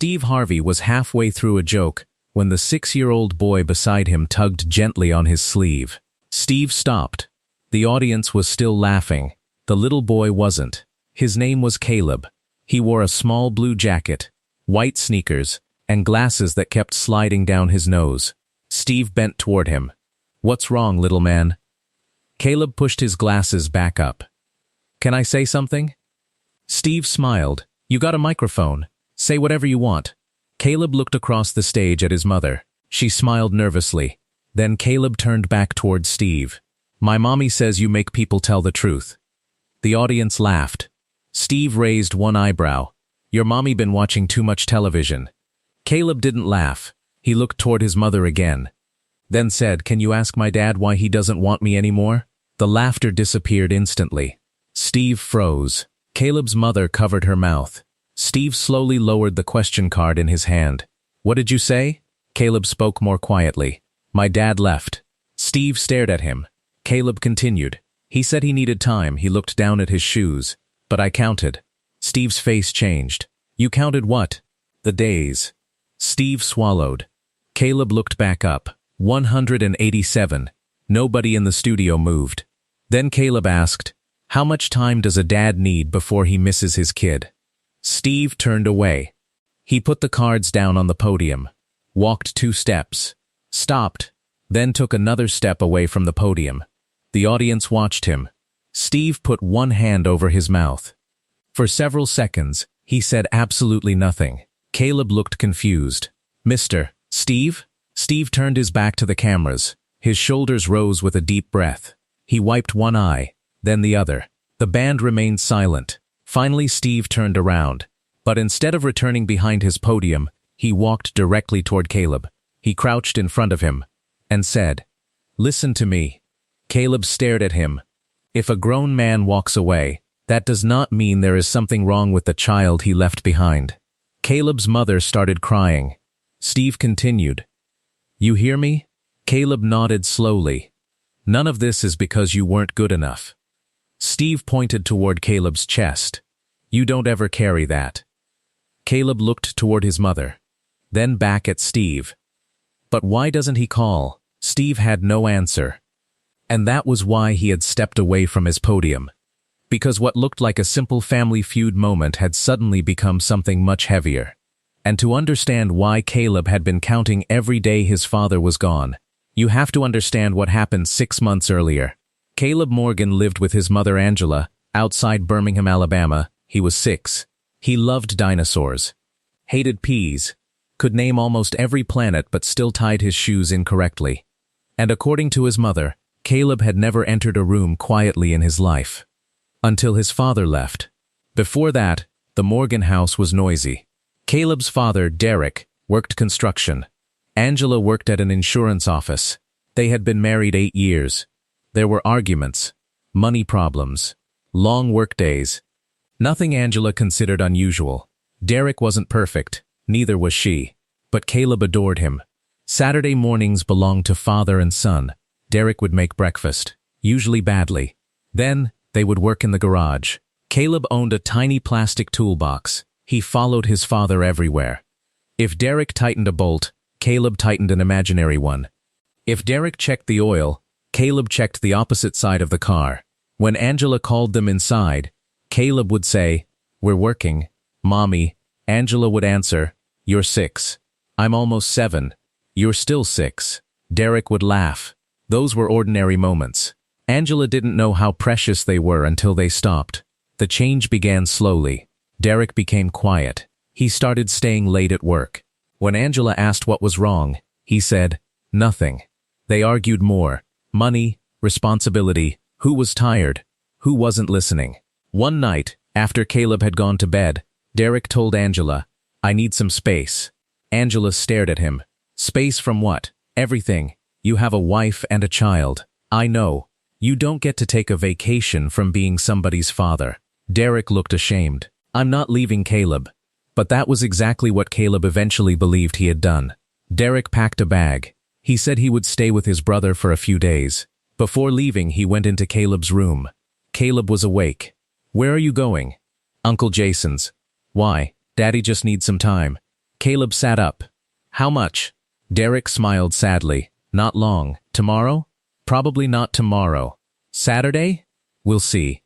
Steve Harvey was halfway through a joke when the 6-year-old boy beside him tugged gently on his sleeve. Steve stopped. The audience was still laughing. The little boy wasn't. His name was Caleb. He wore a small blue jacket, white sneakers, and glasses that kept sliding down his nose. Steve bent toward him. "What's wrong, little man?" Caleb pushed his glasses back up. "Can I say something?" Steve smiled. "You got a microphone. Say whatever you want." Caleb looked across the stage at his mother. She smiled nervously. Then Caleb turned back toward Steve. "My mommy says you make people tell the truth." The audience laughed. Steve raised one eyebrow. "Your mommy been watching too much television." Caleb didn't laugh. He looked toward his mother again. Then said, "Can you ask my dad why he doesn't want me anymore?" The laughter disappeared instantly. Steve froze. Caleb's mother covered her mouth. Steve slowly lowered the question card in his hand. "What did you say?" Caleb spoke more quietly. "My dad left." Steve stared at him. Caleb continued. "He said he needed time." He looked down at his shoes. "But I counted." Steve's face changed. "You counted what?" "The days." Steve swallowed. Caleb looked back up. 187. Nobody in the studio moved. Then Caleb asked, "How much time does a dad need before he misses his kid?" Steve turned away. He put the cards down on the podium, walked 2 steps, stopped, then took another step away from the podium. The audience watched him. Steve put one hand over his mouth. For several seconds, he said absolutely nothing. Caleb looked confused. "Mr. Steve?" Steve turned his back to the cameras. His shoulders rose with a deep breath. He wiped one eye, then the other. The band remained silent. Finally, Steve turned around. But instead of returning behind his podium, he walked directly toward Caleb. He crouched in front of him and said, "Listen to me." Caleb stared at him. If a grown man walks away, that does not mean there is something wrong with the child he left behind. Caleb's mother started crying. Steve continued, "You hear me?" Caleb nodded slowly. "None of this is because you weren't good enough." Steve pointed toward Caleb's chest. "You don't ever carry that." Caleb looked toward his mother, then back at Steve. "But why doesn't he call?" Steve had no answer. And that was why he had stepped away from his podium. Because what looked like a simple family feud moment had suddenly become something much heavier. And to understand why Caleb had been counting every day his father was gone, you have to understand what happened 6 months earlier. Caleb Morgan lived with his mother Angela, outside Birmingham, Alabama. He was 6. He loved dinosaurs, hated peas, could name almost every planet but still tied his shoes incorrectly. And according to his mother, Caleb had never entered a room quietly in his life. Until his father left. Before that, the Morgan house was noisy. Caleb's father, Derek, worked construction. Angela worked at an insurance office. They had been married 8 years. There were arguments, money problems, long workdays. Nothing Angela considered unusual. Derek wasn't perfect, neither was she. But Caleb adored him. Saturday mornings belonged to father and son. Derek would make breakfast, usually badly. Then, they would work in the garage. Caleb owned a tiny plastic toolbox. He followed his father everywhere. If Derek tightened a bolt, Caleb tightened an imaginary one. If Derek checked the oil, Caleb checked the opposite side of the car. When Angela called them inside, Caleb would say, "We're working, Mommy." Angela would answer, "You're 6. I'm almost 7. You're still 6. Derek would laugh. Those were ordinary moments. Angela didn't know how precious they were until they stopped. The change began slowly. Derek became quiet. He started staying late at work. When Angela asked what was wrong, he said, "Nothing." They argued more. Money, responsibility, who was tired, who wasn't listening. One night, after Caleb had gone to bed, Derek told Angela, "I need some space." Angela stared at him. "Space from what?" "Everything. You have a wife and a child." "I know. You don't get to take a vacation from being somebody's father." Derek looked ashamed. "I'm not leaving Caleb." But that was exactly what Caleb eventually believed he had done. Derek packed a bag. He said he would stay with his brother for a few days. Before leaving, he went into Caleb's room. Caleb was awake. "Where are you going?" "Uncle Jason's." "Why?" "Daddy just needs some time." Caleb sat up. How much? Derek smiled sadly. Not long. Tomorrow? Probably not tomorrow. Saturday? We'll see.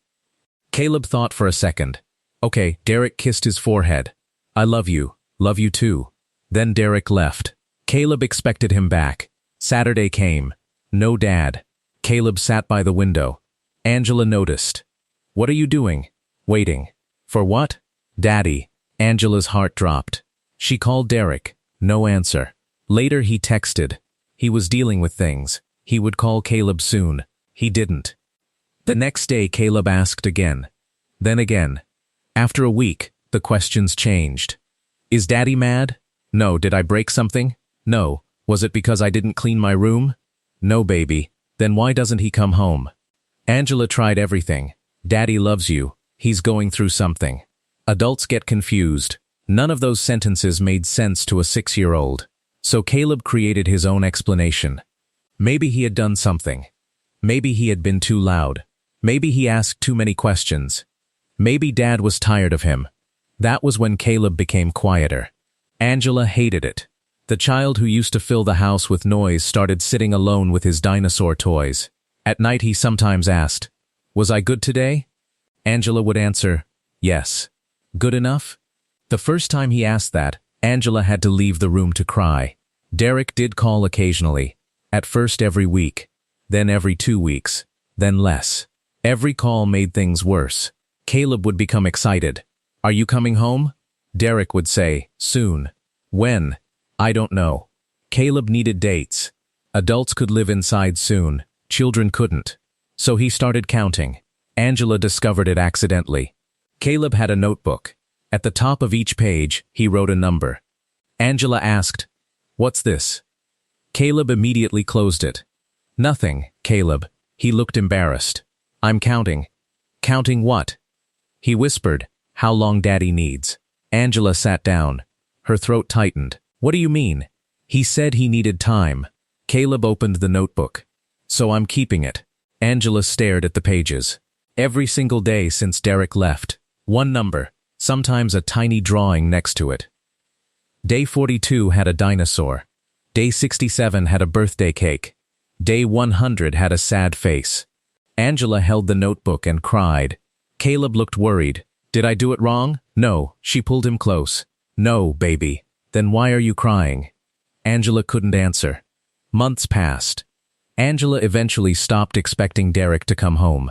Caleb thought for a second. Okay, Derek kissed his forehead. I love you. Love you too. Then Derek left. Caleb expected him back. Saturday came. No dad. Caleb sat by the window. Angela noticed. What are you doing? Waiting. For what? Daddy. Angela's heart dropped. She called Derek. No answer. Later he texted. He was dealing with things. He would call Caleb soon. He didn't. The next day Caleb asked again. Then again. After a week, the questions changed. Is Daddy mad? No. Did I break something? No. Was it because I didn't clean my room? No, baby. Then why doesn't he come home? Angela tried everything. Daddy loves you. He's going through something. Adults get confused. None of those sentences made sense to a 6-year-old. So Caleb created his own explanation. Maybe he had done something. Maybe he had been too loud. Maybe he asked too many questions. Maybe Dad was tired of him. That was when Caleb became quieter. Angela hated it. The child who used to fill the house with noise started sitting alone with his dinosaur toys. At night he sometimes asked, "Was I good today?" Angela would answer, "Yes." Good enough? The first time he asked that, Angela had to leave the room to cry. Derek did call occasionally. At first every week. Then every 2 weeks. Then less. Every call made things worse. Caleb would become excited. "Are you coming home?" Derek would say, "Soon." When? I don't know. Caleb needed dates. Adults could live inside soon. Children couldn't. So he started counting. Angela discovered it accidentally. Caleb had a notebook. At the top of each page, he wrote a number. Angela asked, "What's this?" Caleb immediately closed it. "Nothing, Caleb." He looked embarrassed. "I'm counting." "Counting what?" He whispered, "How long Daddy needs." Angela sat down. Her throat tightened. "What do you mean?" He said he needed time. Caleb opened the notebook. "So I'm keeping it." Angela stared at the pages. Every single day since Derek left. One number, sometimes a tiny drawing next to it. Day 42 had a dinosaur. Day 67 had a birthday cake. Day 100 had a sad face. Angela held the notebook and cried. Caleb looked worried. "Did I do it wrong?" "No." She pulled him close. "No, baby." "Then why are you crying?" Angela couldn't answer. Months passed. Angela eventually stopped expecting Derek to come home.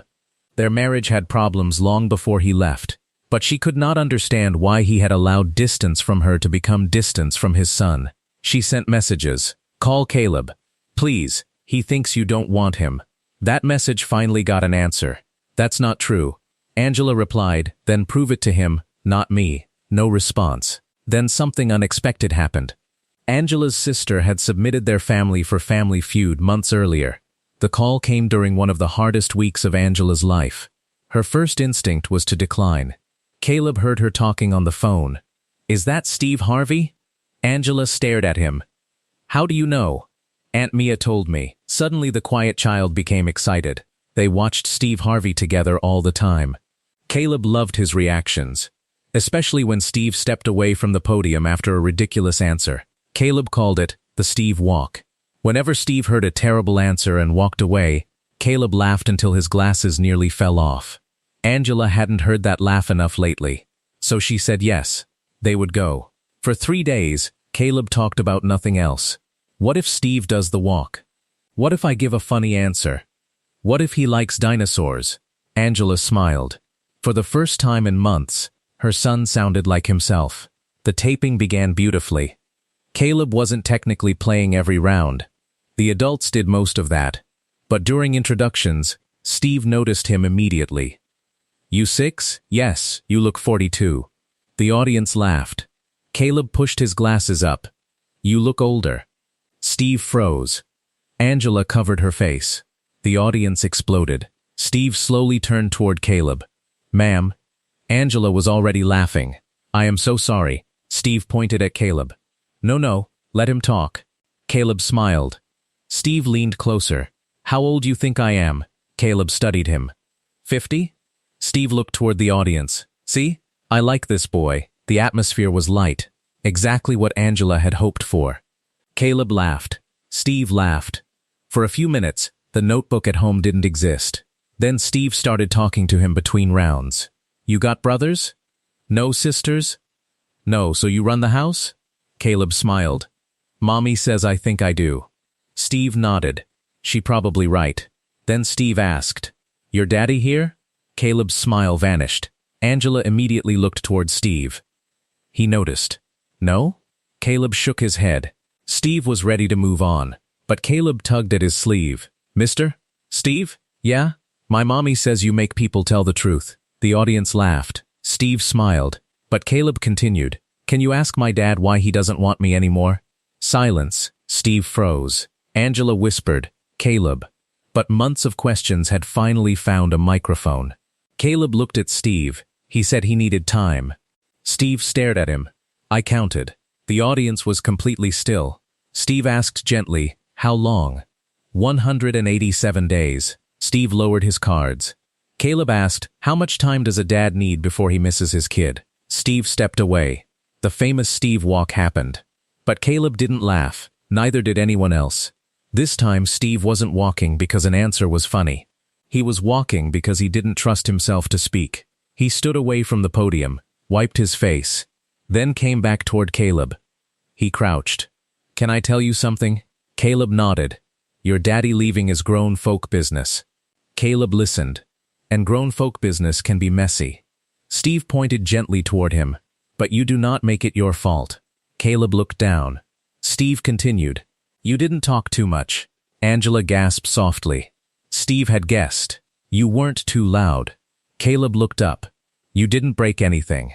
Their marriage had problems long before he left, but she could not understand why he had allowed distance from her to become distance from his son. She sent messages. "Call Caleb. Please, he thinks you don't want him." That message finally got an answer. "That's not true." Angela replied, "Then prove it to him, not me." No response. Then something unexpected happened. Angela's sister had submitted their family for Family Feud months earlier. The call came during one of the hardest weeks of Angela's life. Her first instinct was to decline. Caleb heard her talking on the phone. "Is that Steve Harvey?" Angela stared at him. "How do you know?" "Aunt Mia told me." Suddenly the quiet child became excited. They watched Steve Harvey together all the time. Caleb loved his reactions, especially when Steve stepped away from the podium after a ridiculous answer. Caleb called it the Steve walk. Whenever Steve heard a terrible answer and walked away, Caleb laughed until his glasses nearly fell off. Angela hadn't heard that laugh enough lately, so she said yes. They would go. For 3 days, Caleb talked about nothing else. What if Steve does the walk? What if I give a funny answer? What if he likes dinosaurs? Angela smiled. For the first time in months, her son sounded like himself. The taping began beautifully. Caleb wasn't technically playing every round. The adults did most of that. But during introductions, Steve noticed him immediately. "You 6? Yes, you look 42. The audience laughed. Caleb pushed his glasses up. "You look older." Steve froze. Angela covered her face. The audience exploded. Steve slowly turned toward Caleb. "Ma'am." Angela was already laughing. "I am so sorry." Steve pointed at Caleb. No, let him talk." Caleb smiled. Steve leaned closer. "How old you think I am?" Caleb studied him. 50? Steve looked toward the audience. "See? I like this boy." The atmosphere was light. Exactly what Angela had hoped for. Caleb laughed. Steve laughed. For a few minutes, the notebook at home didn't exist. Then Steve started talking to him between rounds. You got brothers? No sisters? No, so you run the house? Caleb smiled. Mommy says I think I do. Steve nodded. She probably right. Then Steve asked, Your daddy here? Caleb's smile vanished. Angela immediately looked toward Steve. He noticed. No? Caleb shook his head. Steve was ready to move on, but Caleb tugged at his sleeve. Mister? Steve? Yeah? My mommy says you make people tell the truth. The audience laughed. Steve smiled, but Caleb continued. Can you ask my dad why he doesn't want me anymore? Silence. Steve froze. Angela whispered, Caleb. But months of questions had finally found a microphone. Caleb looked at Steve. He said he needed time. Steve stared at him. I counted. The audience was completely still. Steve asked gently, How long? 187 days. Steve lowered his cards. Caleb asked, How much time does a dad need before he misses his kid? Steve stepped away. The famous Steve walk happened. But Caleb didn't laugh. Neither did anyone else. This time Steve wasn't walking because an answer was funny. He was walking because he didn't trust himself to speak. He stood away from the podium, wiped his face, then came back toward Caleb. He crouched. Can I tell you something? Caleb nodded. Your daddy leaving is grown folk business. Caleb listened. And grown folk business can be messy. Steve pointed gently toward him. But you do not make it your fault. Caleb looked down. Steve continued. You didn't talk too much. Angela gasped softly. Steve had guessed. You weren't too loud. Caleb looked up. You didn't break anything.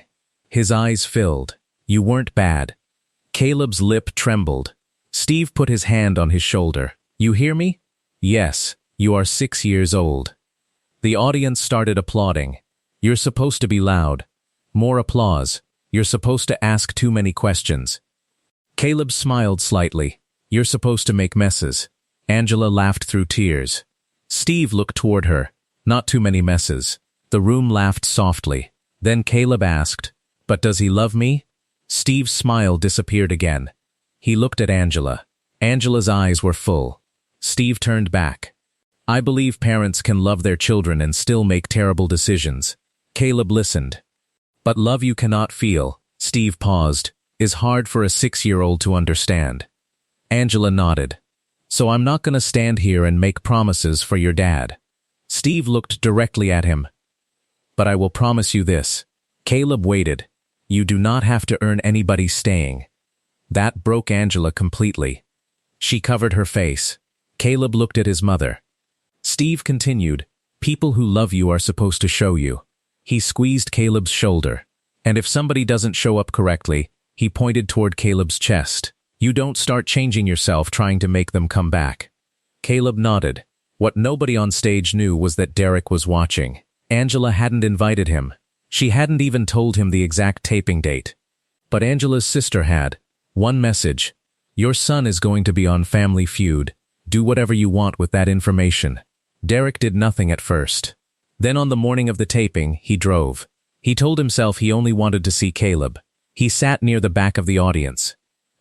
His eyes filled. You weren't bad. Caleb's lip trembled. Steve put his hand on his shoulder. You hear me? Yes, you are 6 years old. The audience started applauding. You're supposed to be loud. More applause. You're supposed to ask too many questions. Caleb smiled slightly. You're supposed to make messes. Angela laughed through tears. Steve looked toward her. Not too many messes. The room laughed softly. Then Caleb asked, But does he love me? Steve's smile disappeared again. He looked at Angela. Angela's eyes were full. Steve turned back. I believe parents can love their children and still make terrible decisions. Caleb listened. But love you cannot feel, Steve paused, is hard for a 6-year-old to understand. Angela nodded. So I'm not going to stand here and make promises for your dad. Steve looked directly at him. But I will promise you this. Caleb waited. You do not have to earn anybody staying. That broke Angela completely. She covered her face. Caleb looked at his mother. Steve continued, People who love you are supposed to show you. He squeezed Caleb's shoulder. And if somebody doesn't show up correctly, he pointed toward Caleb's chest. You don't start changing yourself trying to make them come back. Caleb nodded. What nobody on stage knew was that Derek was watching. Angela hadn't invited him. She hadn't even told him the exact taping date. But Angela's sister had. One message. Your son is going to be on Family Feud. Do whatever you want with that information. Derek did nothing at first. Then on the morning of the taping, he drove. He told himself he only wanted to see Caleb. He sat near the back of the audience.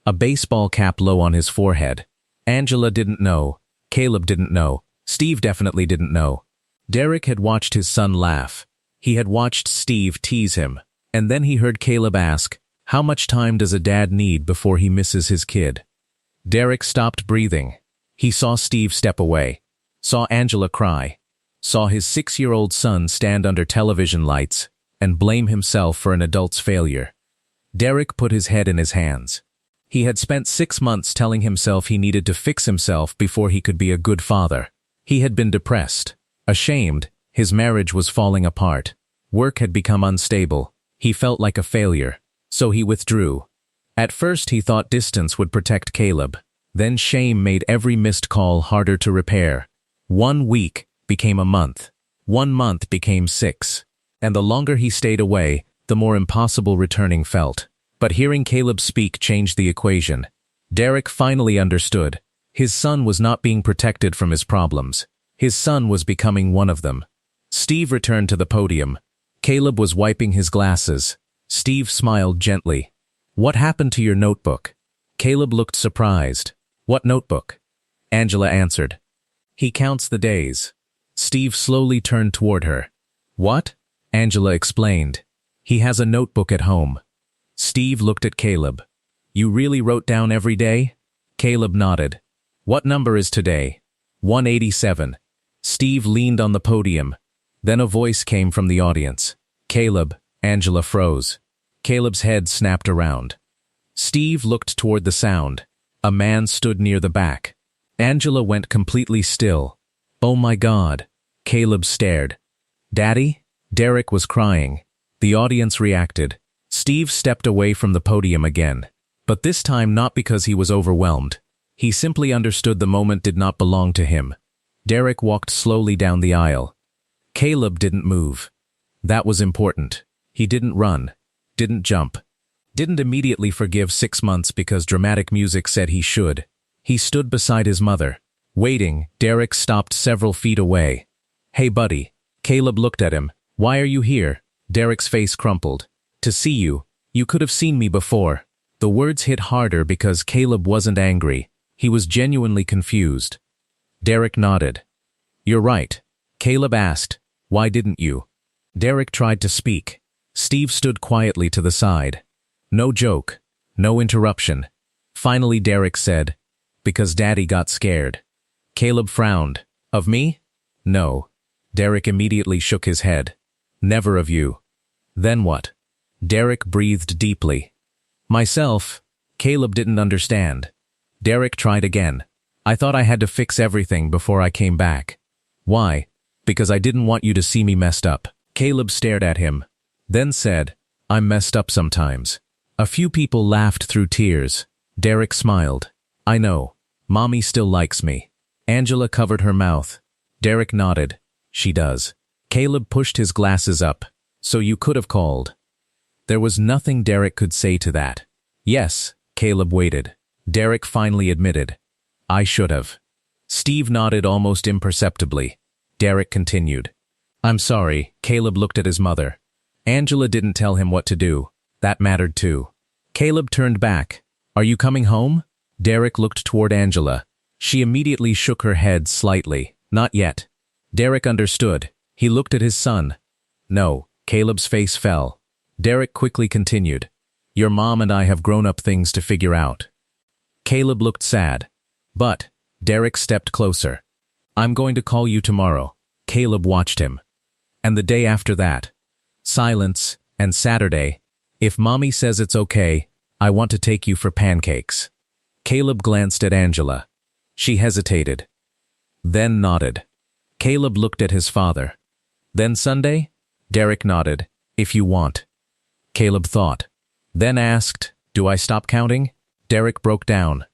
A baseball cap low on his forehead. Angela didn't know. Caleb didn't know. Steve definitely didn't know. Derek had watched his son laugh. He had watched Steve tease him. And then he heard Caleb ask, How much time does a dad need before he misses his kid? Derek stopped breathing. He saw Steve step away. Saw Angela cry. Saw his 6-year-old son stand under television lights and blame himself for an adult's failure. Derek put his head in his hands. He had spent 6 months telling himself he needed to fix himself before he could be a good father. He had been depressed, ashamed, his marriage was falling apart. Work had become unstable. He felt like a failure, so he withdrew. At first he thought distance would protect Caleb. Then shame made every missed call harder to repair. 1 week became a month. 1 month became 6. And the longer he stayed away, the more impossible returning felt. But hearing Caleb speak changed the equation. Derek finally understood. His son was not being protected from his problems. His son was becoming one of them. Steve returned to the podium. Caleb was wiping his glasses. Steve smiled gently. What happened to your notebook? Caleb looked surprised. What notebook? Angela answered. He counts the days. Steve slowly turned toward her. What? Angela explained. He has a notebook at home. Steve looked at Caleb. You really wrote down every day? Caleb nodded. What number is today? 187. Steve leaned on the podium. Then a voice came from the audience. Caleb. Angela froze. Caleb's head snapped around. Steve looked toward the sound. A man stood near the back. Angela went completely still. Oh my God. Caleb stared. Daddy? Derek was crying. The audience reacted. Steve stepped away from the podium again. But this time not because he was overwhelmed. He simply understood the moment did not belong to him. Derek walked slowly down the aisle. Caleb didn't move. That was important. He didn't run. Didn't jump. Didn't immediately forgive 6 months because dramatic music said he should. He stood beside his mother. Waiting, Derek stopped several feet away. Hey buddy. Caleb looked at him. Why are you here? Derek's face crumpled. To see you. You could have seen me before. The words hit harder because Caleb wasn't angry. He was genuinely confused. Derek nodded. You're right. Caleb asked, why didn't you? Derek tried to speak. Steve stood quietly to the side. No joke. No interruption. Finally Derek said, because Daddy got scared. Caleb frowned. Of me? No. Derek immediately shook his head. Never of you. Then what? Derek breathed deeply. Myself. Caleb didn't understand. Derek tried again. I thought I had to fix everything before I came back. Why? Because I didn't want you to see me messed up. Caleb stared at him. Then said, I'm messed up sometimes. A few people laughed through tears. Derek smiled. I know. Mommy still likes me. Angela covered her mouth. Derek nodded. She does. Caleb pushed his glasses up. So you could have called. There was nothing Derek could say to that. Yes, Caleb waited. Derek finally admitted. I should have. Steve nodded almost imperceptibly. Derek continued. I'm sorry. Caleb looked at his mother. Angela didn't tell him what to do. That mattered too. Caleb turned back. Are you coming home? Derek looked toward Angela. She immediately shook her head slightly. Not yet. Derek understood. He looked at his son. No. Caleb's face fell. Derek quickly continued. Your mom and I have grown-up things to figure out. Caleb looked sad. But, Derek stepped closer. I'm going to call you tomorrow. Caleb watched him. And the day after that. Silence, and Saturday. If Mommy says it's okay, I want to take you for pancakes. Caleb glanced at Angela. She hesitated. Then nodded. Caleb looked at his father. Then Sunday? Derek nodded. If you want. Caleb thought. Then asked, do I stop counting? Derek broke down.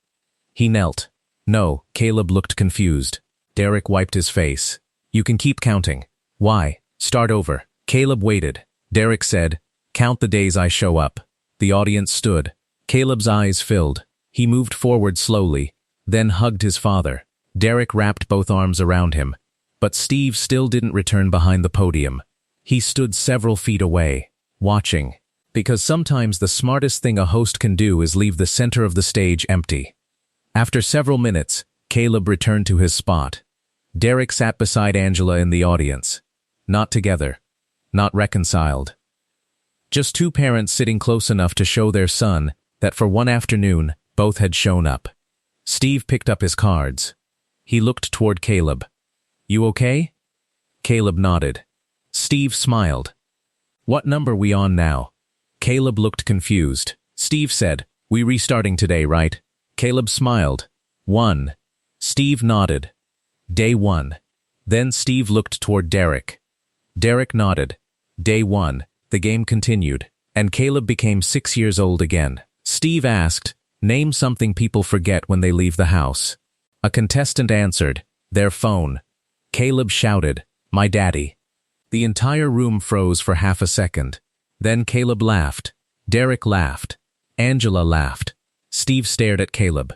He knelt. No, Caleb looked confused. Derek wiped his face. You can keep counting. Why? Start over. Caleb waited. Derek said, count the days I show up. The audience stood. Caleb's eyes filled. He moved forward slowly, then hugged his father. Derek wrapped both arms around him. But Steve still didn't return behind the podium. He stood several feet away, watching. Because sometimes the smartest thing a host can do is leave the center of the stage empty. After several minutes, Caleb returned to his spot. Derek sat beside Angela in the audience. Not together. Not reconciled. Just two parents sitting close enough to show their son that for one afternoon, both had shown up. Steve picked up his cards. He looked toward Caleb. You okay? Caleb nodded. Steve smiled. What number we on now? Caleb looked confused. Steve said, we restarting today, right? Caleb smiled. 1. Steve nodded. Day 1. Then Steve looked toward Derek. Derek nodded. Day 1. The game continued, and Caleb became 6 years old again. Steve asked, name something people forget when they leave the house. A contestant answered, their phone. Caleb shouted, my daddy. The entire room froze for half a second. Then Caleb laughed. Derek laughed. Angela laughed. Steve stared at Caleb.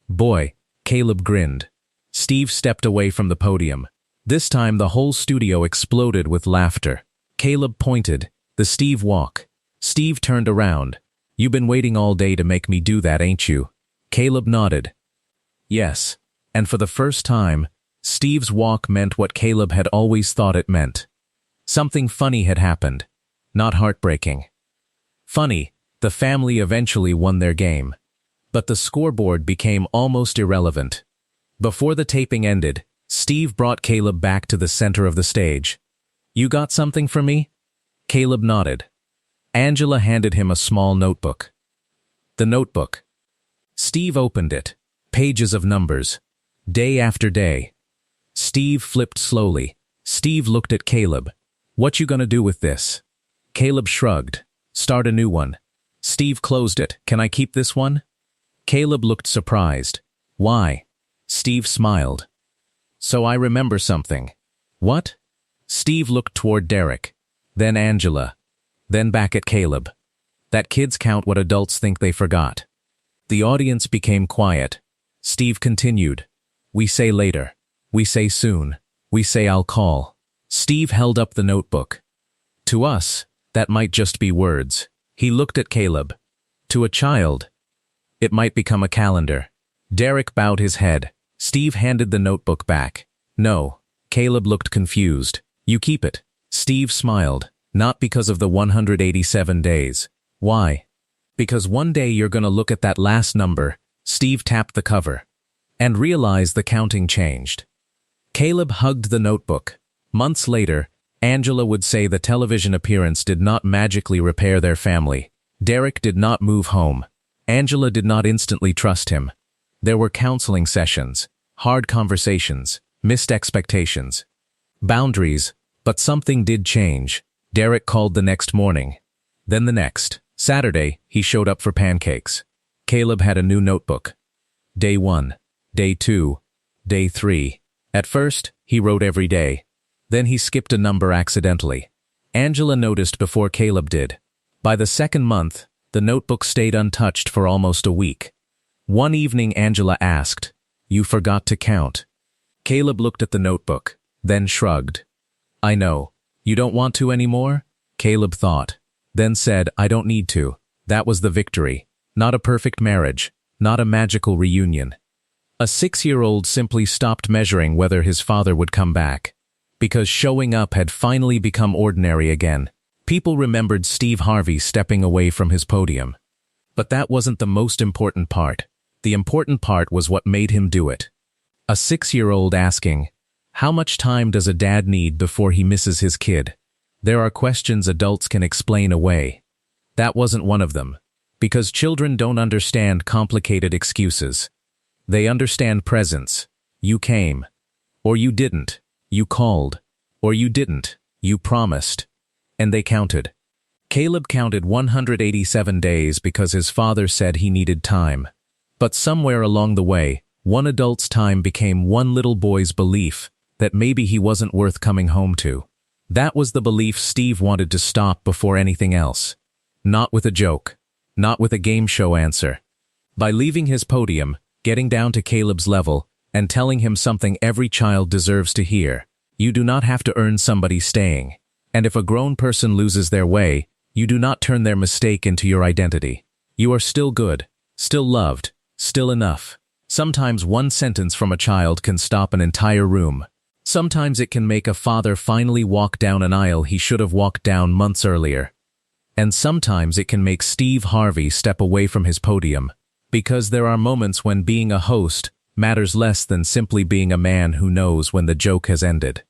Boy, Caleb grinned. Steve stepped away from the podium. This time the whole studio exploded with laughter. Caleb pointed, the Steve walk. Steve turned around. "You been waiting all day to make me do that, ain't you?" Caleb nodded. Yes, and for the first time, Steve's walk meant what Caleb had always thought it meant. Something funny had happened, not heartbreaking. Funny, the family eventually won their game. But the scoreboard became almost irrelevant. Before the taping ended, Steve brought Caleb back to the center of the stage. "You got something for me?" Caleb nodded. Angela handed him a small notebook. The notebook. Steve opened it. Pages of numbers. Day after day. Steve flipped slowly. Steve looked at Caleb. "What you gonna do with this?" Caleb shrugged. "Start a new one." Steve closed it. "Can I keep this one?" Caleb looked surprised. "Why?" Steve smiled. "So I remember something." "What?" Steve looked toward Derek, then Angela, then back at Caleb. "That kids count what adults think they forgot." The audience became quiet. Steve continued. "We say later. We say soon. We say I'll call." Steve held up the notebook. "To us, that might just be words." He looked at Caleb. "To a child, it might become a calendar." Derek bowed his head. Steve handed the notebook back. "No." Caleb looked confused. "You keep it." Steve smiled. "Not because of the 187 days. Why?" "Because one day you're gonna look at that last number," Steve tapped the cover, "and realize the counting changed." Caleb hugged the notebook. Months later, Angela would say the television appearance did not magically repair their family. Derek did not move home. Angela did not instantly trust him. There were counseling sessions, hard conversations, missed expectations, boundaries, but something did change. Derek called the next morning. Then the next. Saturday, he showed up for pancakes. Caleb had a new notebook. Day 1, Day 2, Day 3. At first, he wrote every day. Then he skipped a number accidentally. Angela noticed before Caleb did. By the second month, the notebook stayed untouched for almost a week. One evening Angela asked, "You forgot to count." Caleb looked at the notebook, then shrugged. "I know. You don't want to anymore?" Caleb thought, then said, "I don't need to." That was the victory. Not a perfect marriage, not a magical reunion. A 6-year-old simply stopped measuring whether his father would come back, because showing up had finally become ordinary again. People remembered Steve Harvey stepping away from his podium. But that wasn't the most important part. The important part was what made him do it. A 6-year-old asking, "How much time does a dad need before he misses his kid?" There are questions adults can explain away. That wasn't one of them. Because children don't understand complicated excuses. They understand presence. You came. Or you didn't. You called. Or you didn't. You promised. And they counted. Caleb counted 187 days because his father said he needed time. But somewhere along the way, one adult's time became one little boy's belief that maybe he wasn't worth coming home to. That was the belief Steve wanted to stop before anything else. Not with a joke. Not with a game show answer. By leaving his podium, getting down to Caleb's level, and telling him something every child deserves to hear. You do not have to earn somebody staying. And if a grown person loses their way, you do not turn their mistake into your identity. You are still good, still loved, still enough. Sometimes one sentence from a child can stop an entire room. Sometimes it can make a father finally walk down an aisle he should have walked down months earlier. And sometimes it can make Steve Harvey step away from his podium, because there are moments when being a host matters less than simply being a man who knows when the joke has ended.